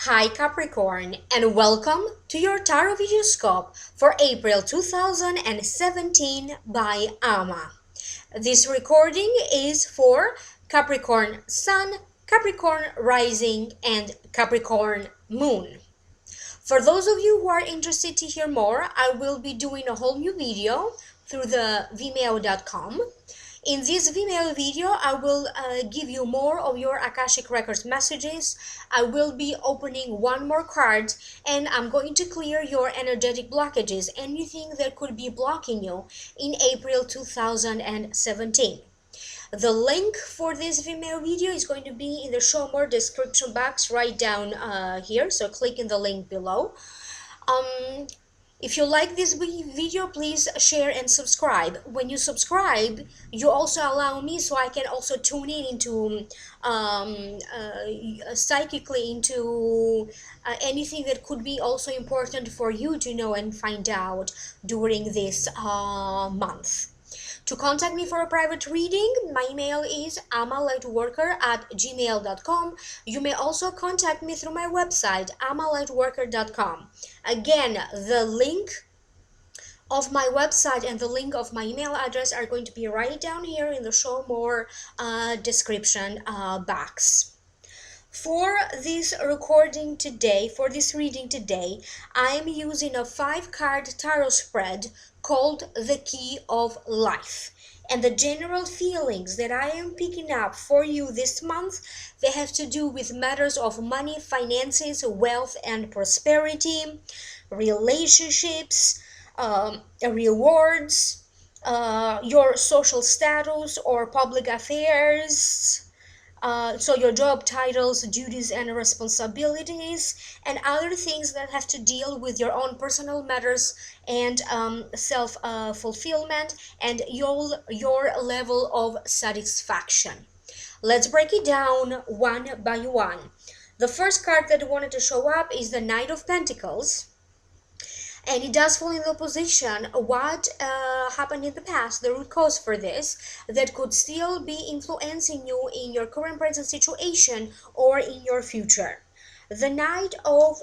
Hi Capricorn, and welcome to your tarot videoscope for April 2017 by Ama. This recording is for Capricorn Sun, Capricorn Rising, and Capricorn Moon. For those of you who are interested to hear more, I will be doing a whole new video through the vimeo.com. In this Vimeo video, I will give you more of your Akashic Records messages. I will be opening one more card, and I'm going to clear your energetic blockages, anything that could be blocking you in April 2017. The link for this Vimeo video is going to be in the show more description box right down here, so click in the link below. If you like this video, please share and subscribe. When you subscribe, you also allow me so I can also tune in into psychically into anything that could be also important for you to know and find out during this month. To contact me for a private reading, my email is amalightworker@gmail.com. You may also contact me through my website, amalightworker.com. Again, the link of my website and the link of my email address are going to be right down here in the show more description box. For this recording today, for this reading today, I am using a 5-card tarot spread called The Key of Life. And the general feelings that I am picking up for you this month, they have to do with matters of money, finances, wealth, and prosperity, relationships, rewards, your social status or public affairs, so your job titles, duties and responsibilities, and other things that have to deal with your own personal matters and self-fulfillment and your level of satisfaction. Let's break it down one by one. The first card that wanted to show up is the Knight of Pentacles. And it does fall in the position what happened in the past, the root cause for this, that could still be influencing you in your current present situation or in your future. The Knight of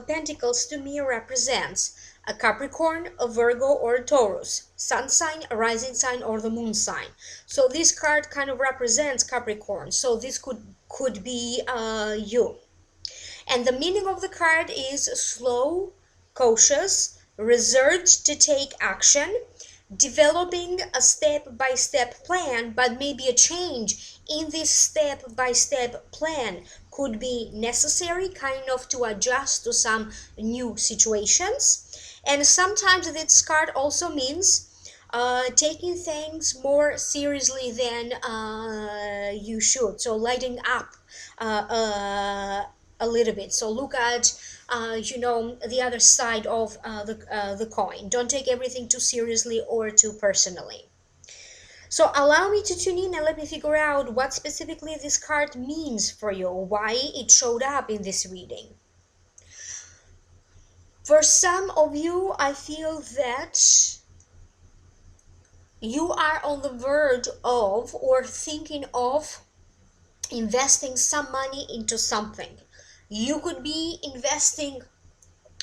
Pentacles to me represents a Capricorn, a Virgo, or a Taurus, sun sign, a rising sign, or the moon sign. So this card kind of represents Capricorn, so this could be you. And the meaning of the card is slow, cautious, reserved to take action, developing a step-by-step plan, but maybe a change in this step-by-step plan could be necessary, kind of to adjust to some new situations. And sometimes this card also means taking things more seriously than you should, so lighting up a little bit. So look at the other side of the coin. Don't take everything too seriously or too personally. So allow me to tune in and let me figure out what specifically this card means for you, why it showed up in this reading. For some of you, I feel that you are on the verge of or thinking of investing some money into something. You could be investing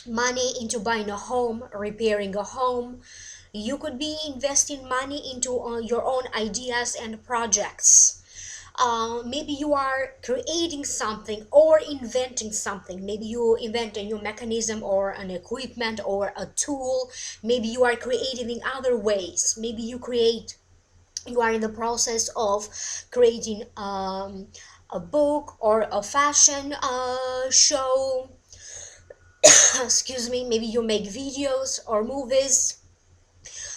money into buying a home, repairing a home. You could be investing money into your own ideas and projects. Maybe you are creating something or inventing something. Maybe you invent a new mechanism or an equipment or a tool. Maybe you are creating in other ways. Maybe you are in the process of creating a book or a fashion show. Excuse me, maybe you make videos or movies.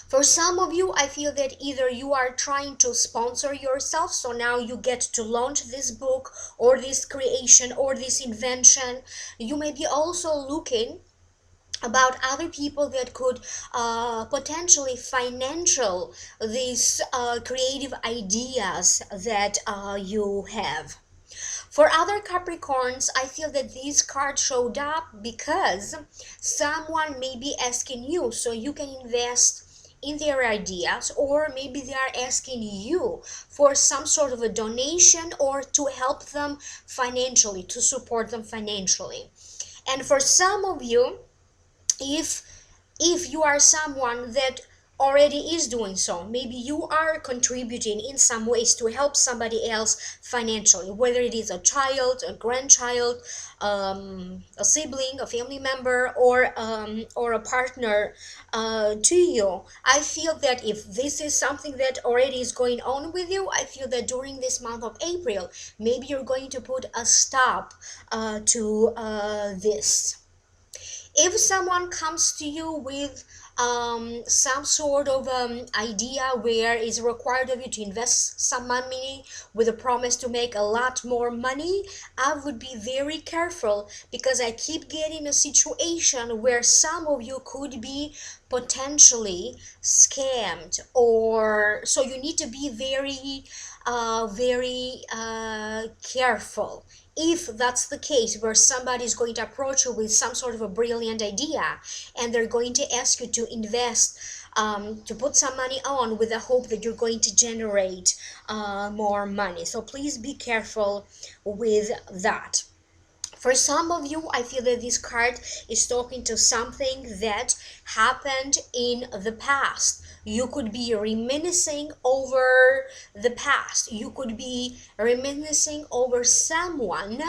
For some of you, I feel that either you are trying to sponsor yourself, so now you get to launch this book or this creation or this invention. You may be also looking about other people that could potentially financial these creative ideas that you have. For other Capricorns, I feel that this card showed up because someone may be asking you, so you can invest in their ideas, or maybe they are asking you for some sort of a donation or to help them financially, to support them financially. And for some of you, if you are someone that already is doing so, maybe you are contributing in some ways to help somebody else financially, whether it is a child, a grandchild, a sibling, a family member, or a partner to you. I feel that if this is something that already is going on with you, I feel that during this month of April, maybe you're going to put a stop to this. If someone comes to you with some sort of idea where it's required of you to invest some money with a promise to make a lot more money, I would be very careful, because I keep getting a situation where some of you could be potentially scammed, or so you need to be very careful. If that's the case, where somebody is going to approach you with some sort of a brilliant idea and they're going to ask you to invest, to put some money on with the hope that you're going to generate more money, so please be careful with that. For some of you, I feel that this card is talking to something that happened in the past. You could be reminiscing over the past. You could be reminiscing over someone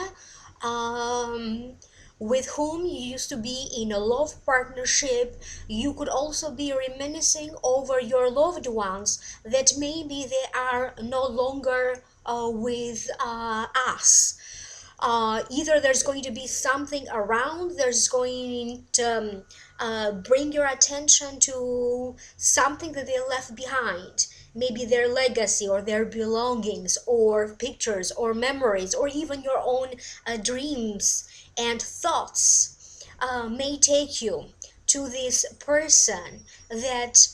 with whom you used to be in a love partnership. You could also be reminiscing over your loved ones that maybe they are no longer with us. Either there's going to be something around, there's going to bring your attention to something that they left behind, maybe their legacy or their belongings or pictures or memories, or even your own dreams and thoughts may take you to this person that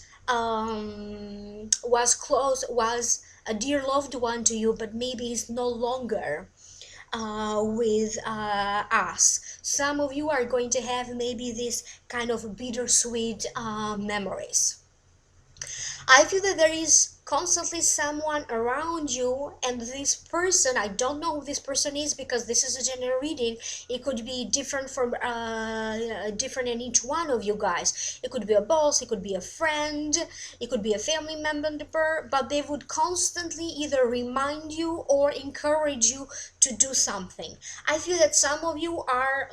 was a dear loved one to you, but maybe is no longer with us. Some of you are going to have maybe this kind of bittersweet memories. I feel that there is constantly someone around you, and this person, I don't know who this person is because this is a general reading. It could be different from different in each one of you guys. It could be a boss, it could be a friend, it could be a family member, but they would constantly either remind you or encourage you to do something. I feel that some of you are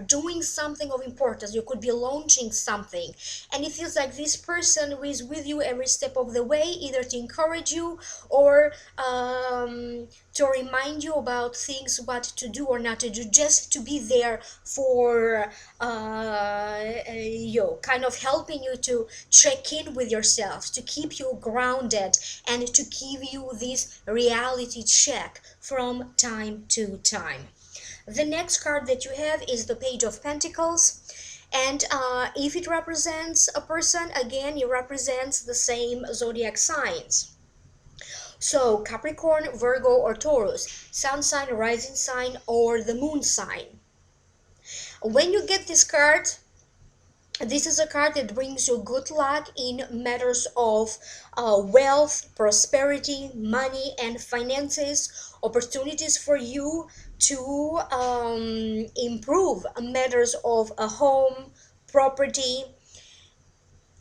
doing something of importance. You could be launching something, and it feels like this person who is with you every step of the way, either to encourage you or to remind you about things, what to do or not to do, just to be there for you, kind of helping you to check in with yourself, to keep you grounded, and to give you this reality check from time to time. The next card that you have is the Page of Pentacles. And if it represents a person, again, it represents the same zodiac signs. So Capricorn, Virgo, or Taurus, sun sign, rising sign, or the moon sign. When you get this card, this is a card that brings you good luck in matters of wealth, prosperity, money, and finances, opportunities for you to improve matters of a home, property.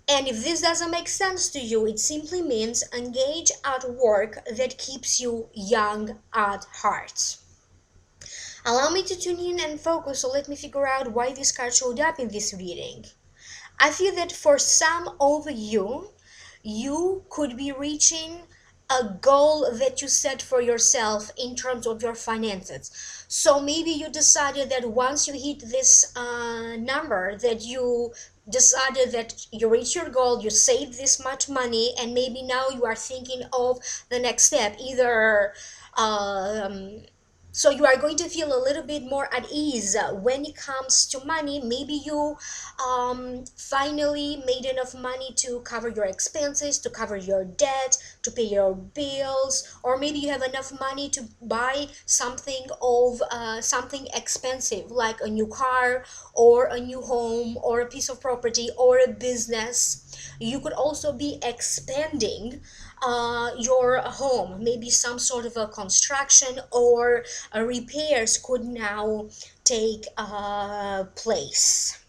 And if this doesn't make sense to you, it simply means engage at work that keeps you young at heart. Allow me to tune in and focus, so let me figure out why this card showed up in this reading. I feel that for some of you, you could be reaching a goal that you set for yourself in terms of your finances. So maybe you decided that once you hit this number, that you decided that you reach your goal, you saved this much money, and maybe now you are thinking of the next step, either so you are going to feel a little bit more at ease when it comes to money. Maybe you finally made enough money to cover your expenses, to cover your debt, to pay your bills, or maybe you have enough money to buy something expensive, like a new car or a new home or a piece of property or a business. You could also be expanding your home. Maybe some sort of a construction or repairs could now take place.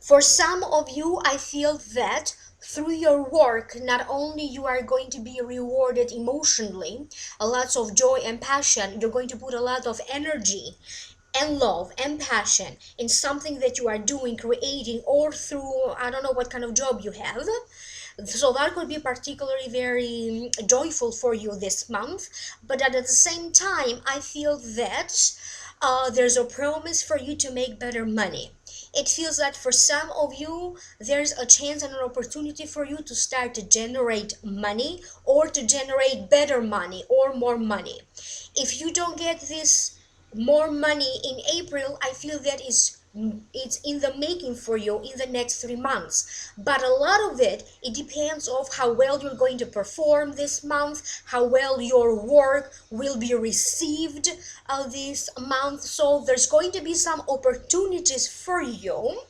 For some of you, I feel that through your work, not only you are going to be rewarded emotionally, a lot of joy and passion, you're going to put a lot of energy and love and passion in something that you are doing, creating, or through, I don't know what kind of job you have. So that could be particularly very joyful for you this month. But at the same time, I feel that there's a promise for you to make better money. It feels that for some of you, there's a chance and an opportunity for you to start to generate money or to generate better money or more money. If you don't get this more money in April, I feel that it's in the making for you in the next 3 months. But a lot of it depends of how well you're going to perform this month, how well your work will be received this month. So there's going to be some opportunities for you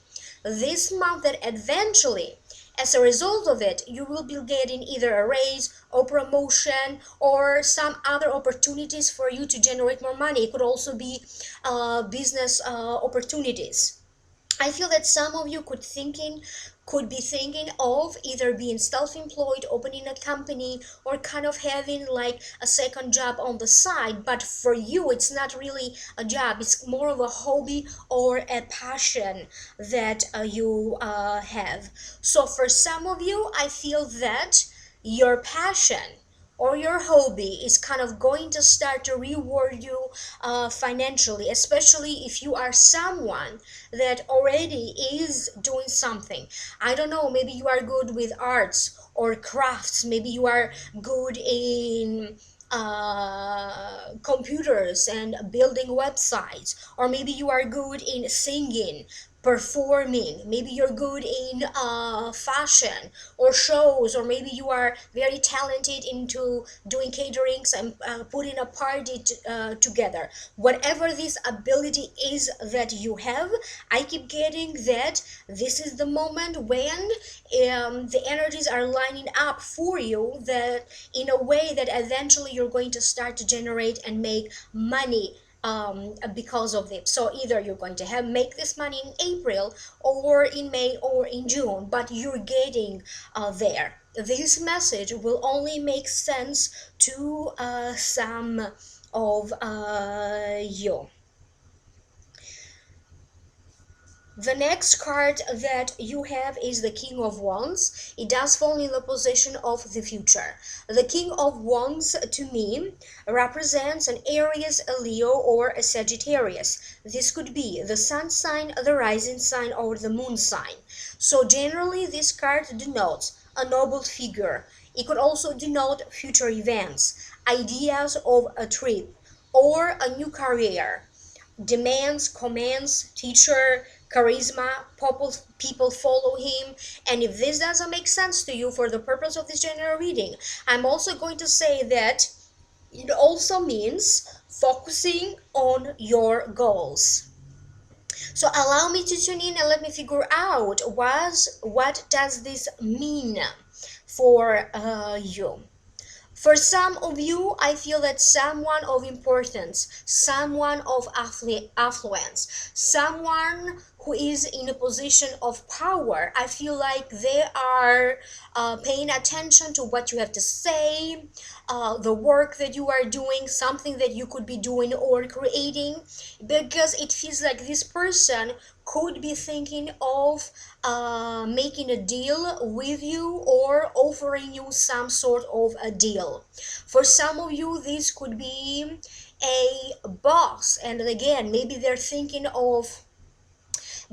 this month that eventually, as a result of it, you will be getting either a raise or promotion or some other opportunities for you to generate more money. It could also be business opportunities. I feel that some of you could be thinking of either being self-employed, opening a company, or kind of having like a second job on the side. But for you, it's not really a job. It's more of a hobby or a passion that you have. So for some of you, I feel that your passion or your hobby is kind of going to start to reward you financially, especially if you are someone that already is doing something. I don't know, maybe you are good with arts or crafts, maybe you are good in computers and building websites, or maybe you are good in singing, performing, maybe you're good in fashion or shows, or maybe you are very talented into doing caterings and putting a party together. Whatever this ability is that you have, I keep getting that this is the moment when the energies are lining up for you, that in a way that eventually you're going to start to generate and make money because of it. So either you're going to have make this money in April or in May or in June, but you're getting there. This message will only make sense to some of you. The next card that you have is the King of Wands. It does fall in the position of the future. The King of Wands, to me, represents an Aries, a Leo, or a Sagittarius. This could be the sun sign, the rising sign, or the moon sign. So generally, this card denotes a noble figure. It could also denote future events, ideas of a trip, or a new career, demands, commands, teacher, charisma, people follow him. And if this doesn't make sense to you for the purpose of this general reading, I'm also going to say that it also means focusing on your goals. So allow me to tune in and let me figure out what does this mean for you. For some of you, I feel that someone of importance, someone of affluence, someone who is in a position of power, I feel like they are paying attention to what you have to say, the work that you are doing, something that you could be doing or creating, because it feels like this person could be thinking of making a deal with you or offering you some sort of a deal. For some of you, this could be a boss, and again, maybe they're thinking of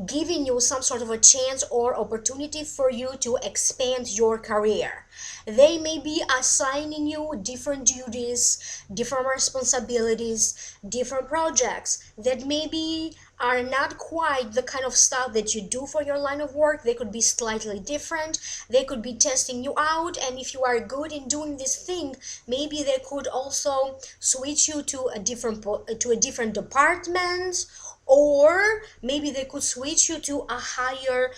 giving you some sort of a chance or opportunity for you to expand your career. They may be assigning you different duties, different responsibilities, different projects that maybe are not quite the kind of stuff that you do for your line of work. They could be slightly different. They could be testing you out, and if you are good in doing this thing, maybe they could also switch you to a different department, or maybe they could switch you to a higher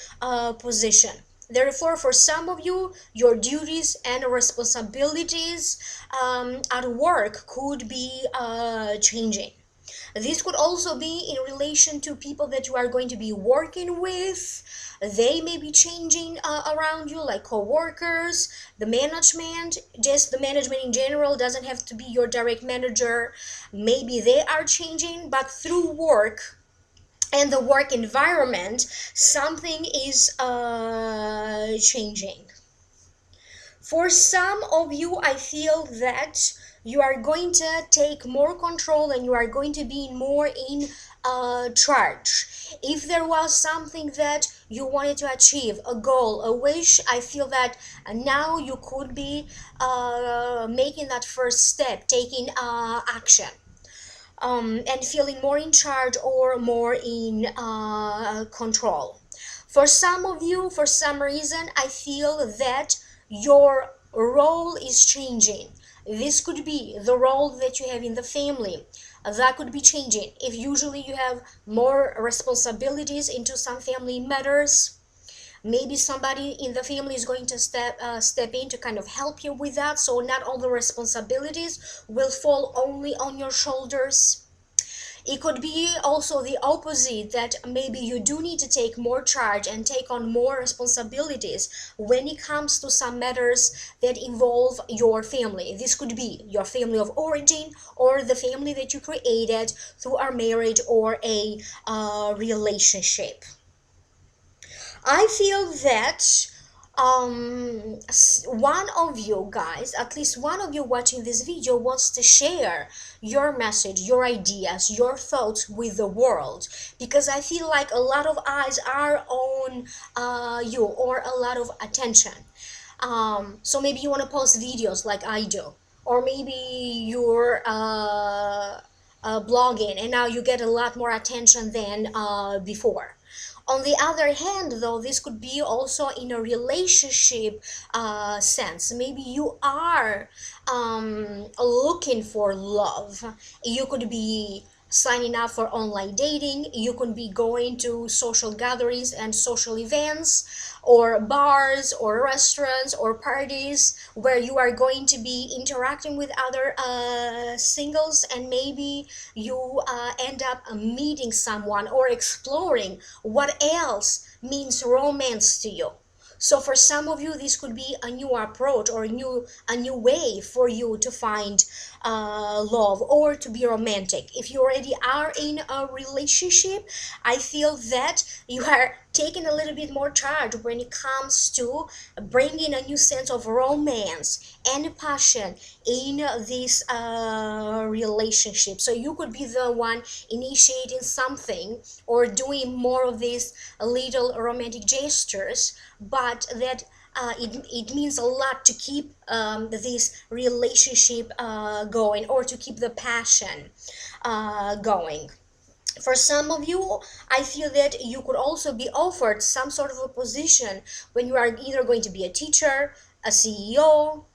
position. Therefore, for some of you, your duties and responsibilities at work could be changing. This could also be in relation to people that you are going to be working with. They may be changing around you, like co-workers, the management, just the management in general, doesn't have to be your direct manager. Maybe they are changing, but through work and the work environment, something is changing. For some of you, I feel that you are going to take more control and you are going to be more in charge. If there was something that you wanted to achieve, a goal, a wish, I feel that now you could be making that first step, taking action. And feeling more in charge or more in control. For some of you, for some reason, I feel that your role is changing. This could be the role that you have in the family. That could be changing. If usually you have more responsibilities into some family matters, maybe somebody in the family is going to step in to kind of help you with that, so not all the responsibilities will fall only on your shoulders. It could be also the opposite, that maybe you do need to take more charge and take on more responsibilities when it comes to some matters that involve your family. This could be your family of origin or the family that you created through a marriage or a relationship. I feel that one of you guys, at least one of you watching this video, wants to share your message, your ideas, your thoughts with the world, because I feel like a lot of eyes are on you, or a lot of attention. So maybe you want to post videos like I do, or maybe you're blogging and now you get a lot more attention than before. On the other hand, though, this could be also in a relationship sense. Maybe you are looking for love. You could be signing up for online dating. You could be going to social gatherings and social events, or bars or restaurants or parties where you are going to be interacting with other singles, and maybe you end up meeting someone or exploring what else means romance to you. So for some of you, this could be a new approach, or a new way for you to find love or to be romantic. If you already are in a relationship, I feel that you are taking a little bit more charge when it comes to bringing a new sense of romance and passion in this relationship. So you could be the one initiating something or doing more of these little romantic gestures, but that it means a lot to keep this relationship going, or to keep the passion going. For some of you, I feel that you could also be offered some sort of a position when you are either going to be a teacher, a CEO,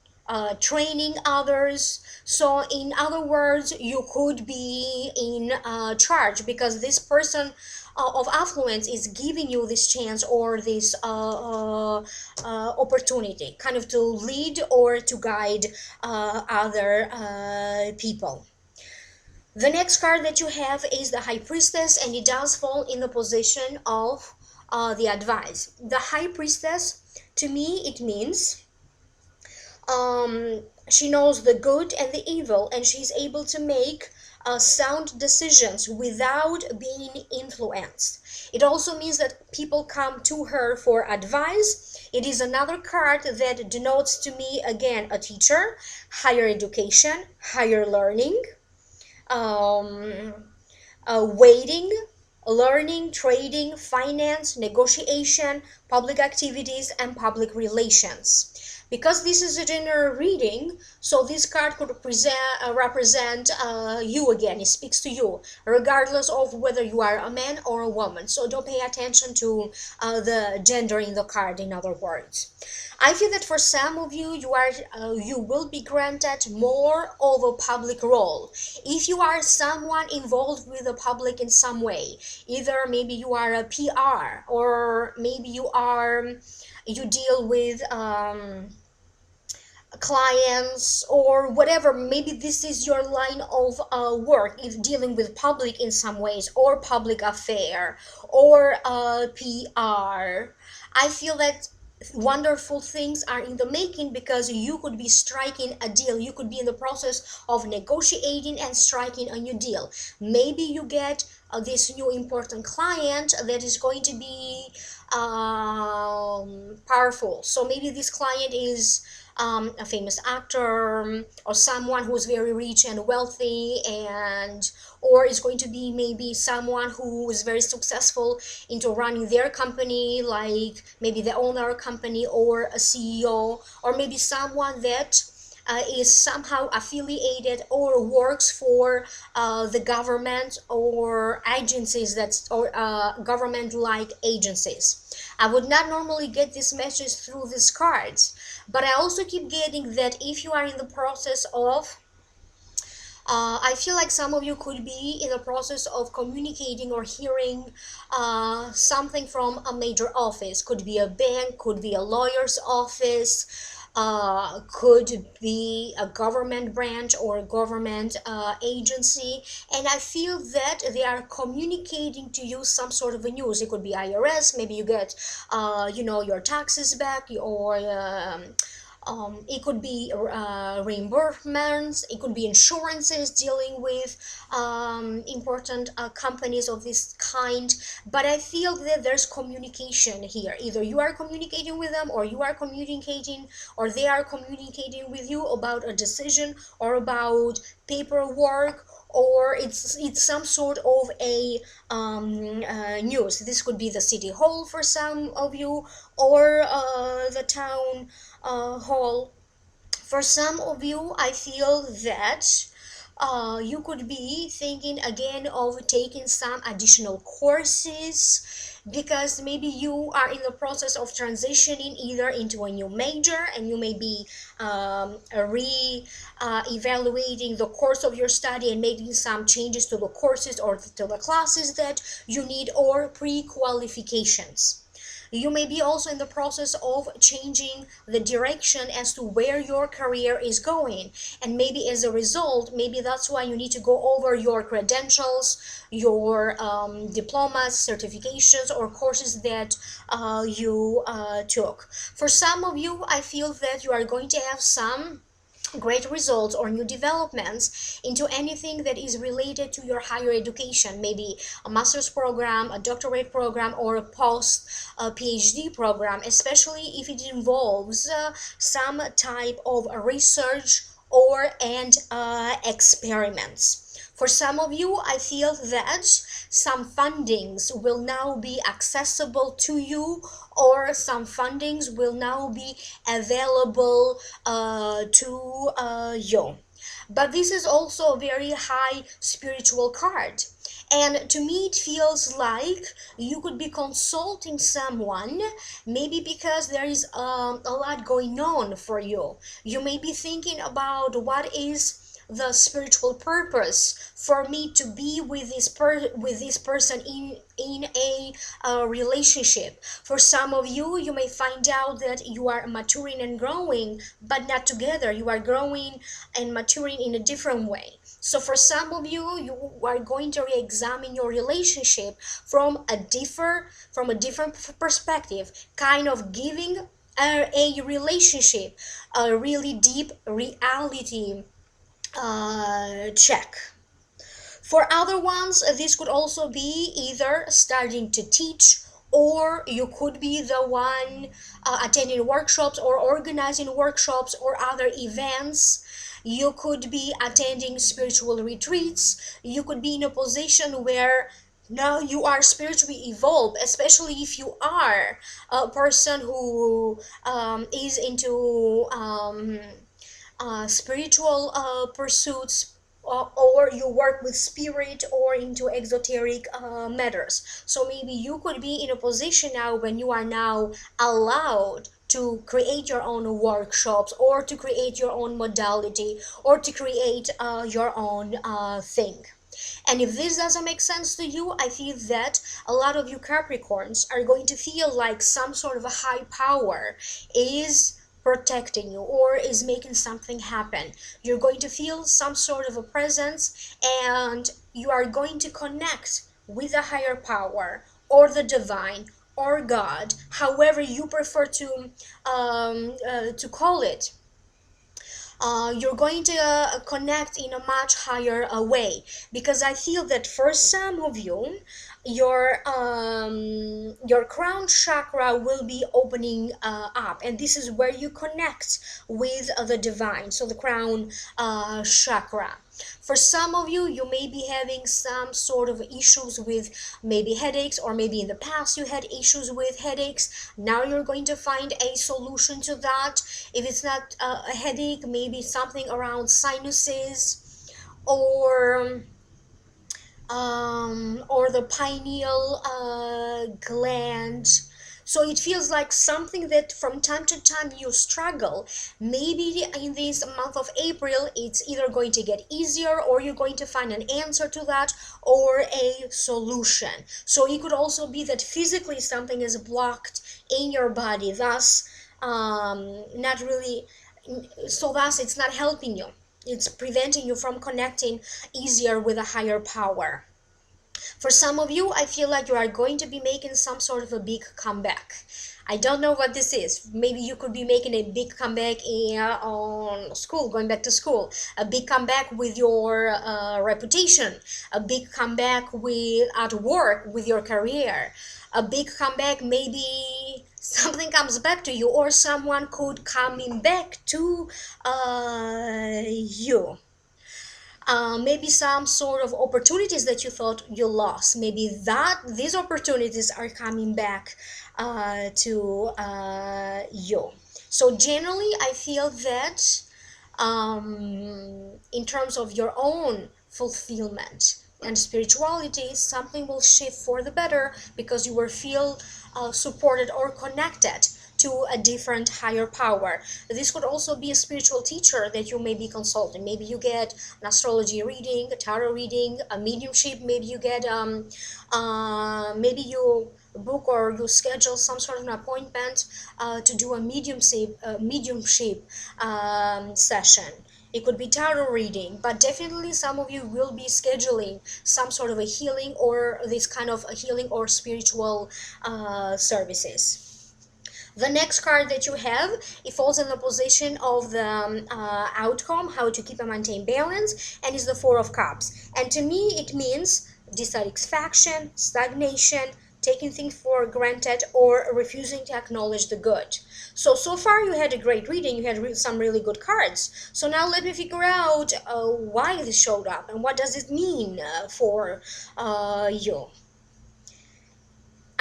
training others. So in other words, you could be in charge, because this person of affluence is giving you this chance, or this opportunity, kind of to lead or to guide other people. The next card that you have is the High Priestess, and it does fall in the position of the advice. The High Priestess, to me, it means she knows the good and the evil, and she's able to make sound decisions without being influenced. It also means that people come to her for advice. It is another card that denotes to me, again, a teacher, higher education, higher learning, waiting, learning, trading, finance, negotiation, public activities, and public relations. Because this is a general reading, so this card could represent you again. It speaks to you, regardless of whether you are a man or a woman. So don't pay attention to the gender in the card, in other words. I feel that for some of you, you will be granted more of a public role. If you are someone involved with the public in some way, either maybe you are a PR, or maybe you are you deal with clients or whatever. Maybe this is your line of work, if dealing with public in some ways, or public affair, or PR. I feel that wonderful things are in the making, because you could be striking a deal. You could be in the process of negotiating and striking a new deal. Maybe you get this new important client that is going to be powerful. So maybe this client is a famous actor, or someone who's very rich and wealthy, and or is going to be maybe someone who is very successful into running their company, like maybe the owner company or a CEO, or maybe someone that is somehow affiliated or works for the government or agencies, that's or government like agencies. I would not normally get this message through these cards, but I also keep getting that if you are in the process of I feel like some of you could be in the process of communicating or hearing something from a major office. Could be a bank, could be a lawyer's office, could be a government branch or a government agency. And I feel that they are communicating to you some sort of a news. It could be IRS, maybe you get, your taxes back, or it could be reimbursements, it could be insurances, dealing with important companies of this kind. But I feel that there's communication here. Either you are communicating with them, or you are communicating, or they are communicating with you about a decision or about paperwork, or it's some sort of a news. This could be the city hall for some of you, or the town hall for some of you. I feel that you could be thinking again of taking some additional courses, because maybe you are in the process of transitioning either into a new major, and you may be evaluating the course of your study and making some changes to the courses or to the classes that you need, or pre-qualifications. You may be also in the process of changing the direction as to where your career is going. And maybe as a result, maybe that's why you need to go over your credentials, your diplomas, certifications, or courses that you took. For some of you, I feel that you are going to have some great results or new developments into anything that is related to your higher education, maybe a master's program, a doctorate program, or a post PhD program, especially if it involves some type of research or experiments. For some of you, I feel that some fundings will now be accessible to you, or some fundings will now be available to you. But this is also a very high spiritual card. And to me, it feels like you could be consulting someone, maybe because there is a lot going on for you. You may be thinking about what is the spiritual purpose for me to be with this person in a relationship. For some of you, you may find out that you are maturing and growing, but not together. You are growing and maturing in a different way. So for some of you, you are going to re-examine your relationship from a different perspective, kind of giving a relationship a really deep reality check. For other ones, this could also be either starting to teach, or you could be the one attending workshops or organizing workshops or other events. You could be attending spiritual retreats. You could be in a position where now you are spiritually evolved, especially if you are a person who is into spiritual pursuits, or you work with spirit or into exoteric matters. So maybe you could be in a position now when you are now allowed to create your own workshops, or to create your own modality, or to create your own thing. And if this doesn't make sense to you, I feel that a lot of you Capricorns are going to feel like some sort of a high power is protecting you or is making something happen. You're going to feel some sort of a presence, and you are going to connect with a higher power or the divine or God, however you prefer to call it. You're going to connect in a much higher way, because I feel that for some of you, your crown chakra will be opening up, and this is where you connect with the divine. So the crown chakra. For some of you, you may be having some sort of issues with maybe headaches, or maybe in the past you had issues with headaches. Now you're going to find a solution to that. If it's not a headache, maybe something around sinuses, or the pineal gland. So it feels like something that from time to time you struggle. Maybe in this month of April, it's either going to get easier, or you're going to find an answer to that, or a solution. So it could also be that physically something is blocked in your body, thus not really, so thus it's not helping you. It's preventing you from connecting easier with a higher power. For some of you, I feel like you are going to be making some sort of a big comeback. I don't know what this is. Maybe you could be making a big comeback on school, going back to school, a big comeback with your reputation, a big comeback at work with your career, a big comeback, maybe something comes back to you, or someone could coming back to you. Maybe some sort of opportunities that you thought you lost, maybe that these opportunities are coming back to you. So generally I feel that in terms of your own fulfillment and spirituality, something will shift for the better, because you will feel supported or connected to a different higher power. This could also be a spiritual teacher that you may be consulting. Maybe you get an astrology reading, a tarot reading, a mediumship. Maybe you get maybe you book or you schedule some sort of an appointment to do a mediumship session. It could be tarot reading, but definitely some of you will be scheduling some sort of a healing, or this kind of a healing or spiritual services. The next card that you have, it falls in the position of the outcome, how to keep and maintain balance, and is the Four of Cups. And to me, it means dissatisfaction, stagnation, taking things for granted, or refusing to acknowledge the good. So far you had a great reading, you had some really good cards. So now let me figure out why this showed up, and what does it mean for you.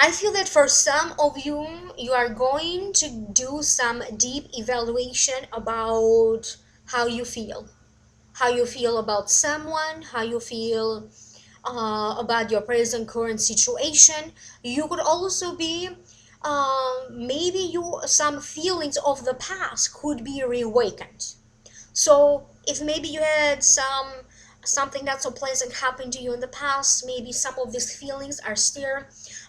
I feel that for some of you, you are going to do some deep evaluation about how you feel. How you feel about someone, how you feel about your present current situation. You could also be, maybe some feelings of the past could be reawakened. So if maybe you had something not so pleasant happened to you in the past, maybe some of these feelings are still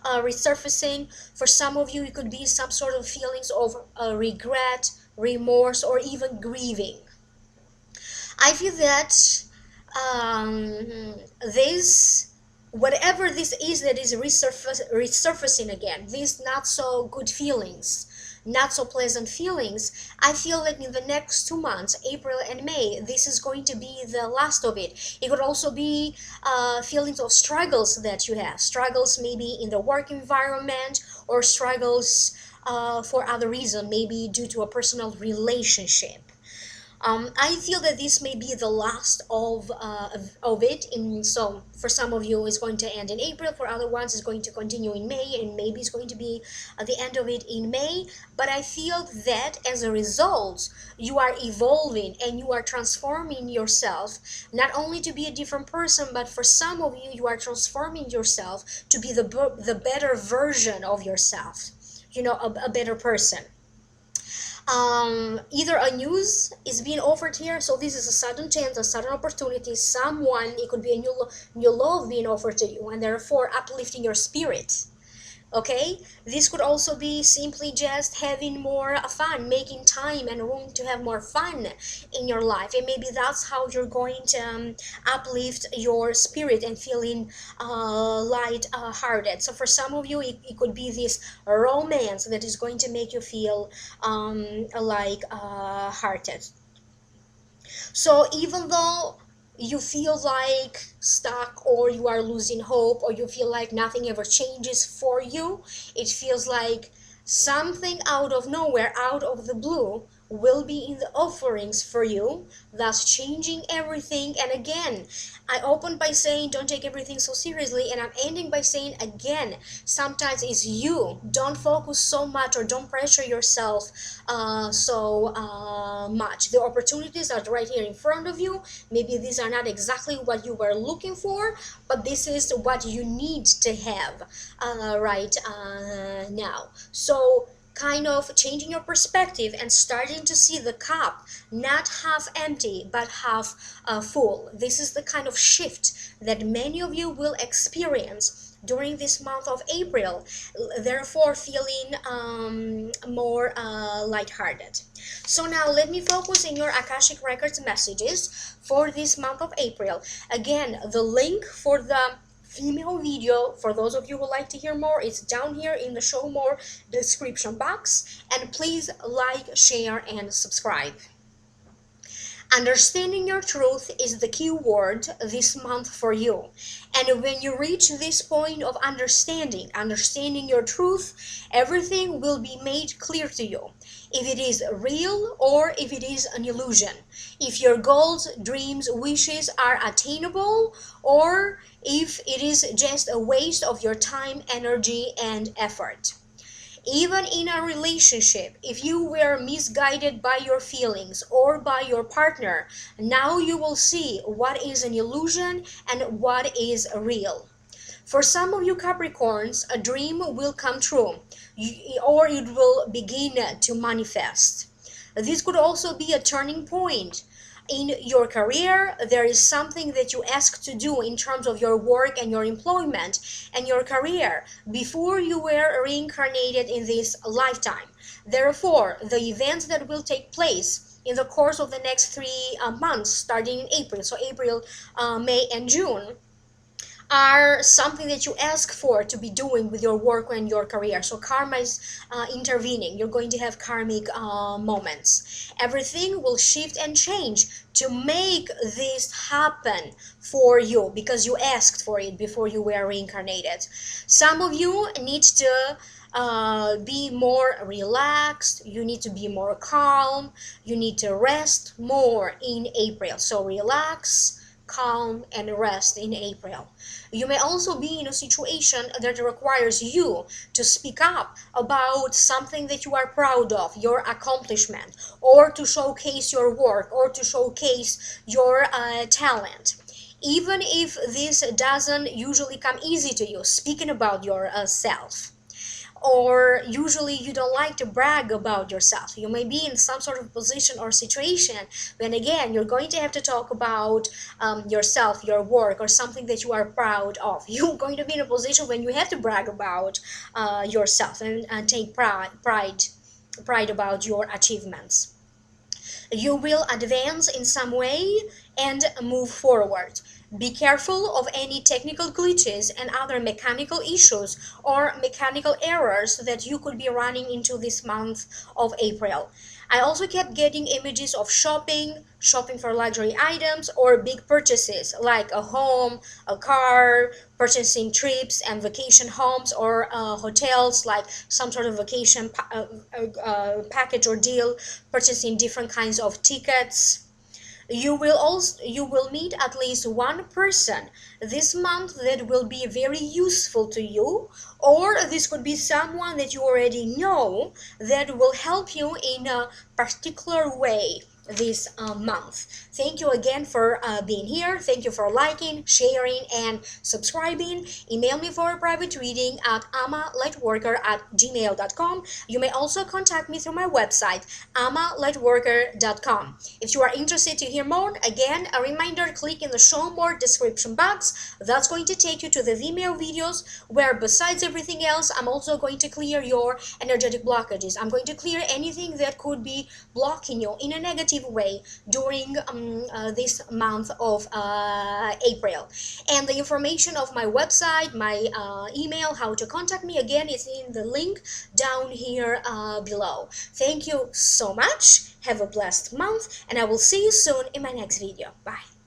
resurfacing. For some of you, it could be some sort of feelings of regret, remorse, or even grieving. I feel that this, whatever this is that is resurfacing again, these not so good feelings, not so pleasant feelings, I feel that in the next 2 months, April and May, this is going to be the last of it. It could also be feelings of struggles that you have, struggles maybe in the work environment, or struggles for other reason, maybe due to a personal relationship. I feel that this may be the last of it. So for some of you, it's going to end in April. For other ones, it's going to continue in May, and maybe it's going to be the end of it in May. But I feel that as a result, you are evolving and you are transforming yourself, not only to be a different person, but for some of you, you are transforming yourself to be the better version of yourself. You know, a better person. Either a news is being offered here, so this is a sudden chance, a sudden opportunity, someone, it could be a new love being offered to you, and therefore uplifting your spirit. Okay, this could also be simply just having more fun, making time and room to have more fun in your life, and maybe that's how you're going to uplift your spirit and feeling light hearted. So for some of you, it could be this romance that is going to make you feel like hearted. So even though you feel like stuck, or you are losing hope, or you feel like nothing ever changes for you, it feels like something out of nowhere, out of the blue, will be in the offerings for you, thus changing everything. And again, I opened by saying don't take everything so seriously, and I'm ending by saying again, sometimes it's you. Don't focus so much, or don't pressure yourself so much. The opportunities are right here in front of you. Maybe these are not exactly what you were looking for, but this is what you need to have right now. So kind of changing your perspective and starting to see the cup not half empty but half full. This is the kind of shift that many of you will experience during this month of April, therefore feeling more lighthearted. So now let me focus in your Akashic Records messages for this month of April. Again, the link for the female video, for those of you who like to hear more, is down here in the show more description box. And please like, share, and subscribe. Understanding your truth is the key word this month for you. And when you reach this point of understanding your truth, everything will be made clear to you. If it is real or if it is an illusion. If your goals, dreams, wishes are attainable, or if it is just a waste of your time, energy, and effort. Even in a relationship, if you were misguided by your feelings or by your partner, now you will see what is an illusion and what is real. For some of you Capricorns, a dream will come true, or it will begin to manifest. This could also be a turning point. In your career, there is something that you ask to do in terms of your work and your employment and your career before you were reincarnated in this lifetime. Therefore, the events that will take place in the course of the next 3 months, starting in April, so April, May, and June, are something that you ask for to be doing with your work and your career. So karma is intervening. You're going to have karmic moments. Everything will shift and change to make this happen for you because you asked for it before you were reincarnated. Some of you need to be more relaxed, you need to be more calm, you need to rest more in April. So relax, calm, and rest in April. You may also be in a situation that requires you to speak up about something that you are proud of, your accomplishment, or to showcase your work, or to showcase your talent. Even if this doesn't usually come easy to you, speaking about yourself. Or usually you don't like to brag about yourself. You may be in some sort of position or situation when again you're going to have to talk about yourself, your work, or something that you are proud of. You're going to be in a position when you have to brag about yourself and take pride about your achievements. You will advance in some way and move forward. Be careful of any technical glitches and other mechanical issues or mechanical errors that you could be running into this month of April. I also kept getting images of shopping for luxury items or big purchases like a home, a car, purchasing trips and vacation homes or hotels, like some sort of vacation package or deal, purchasing different kinds of tickets. You will meet at least one person this month that will be very useful to you, or this could be someone that you already know that will help you in a particular way this month. Thank you again for being here. Thank you for liking, sharing, and subscribing. Email me for a private reading at amalightworker@gmail.com. You may also contact me through my website, amalightworker.com. If you are interested to hear more, again, a reminder, click in the show more description box. That's going to take you to the Vimeo videos where, besides everything else, I'm also going to clear your energetic blockages. I'm going to clear anything that could be blocking you in a negative way during this month of April. And the information of my website, my email, how to contact me, again, is in the link down here below. Thank you so much. Have a blessed month, and I will see you soon in my next video. Bye.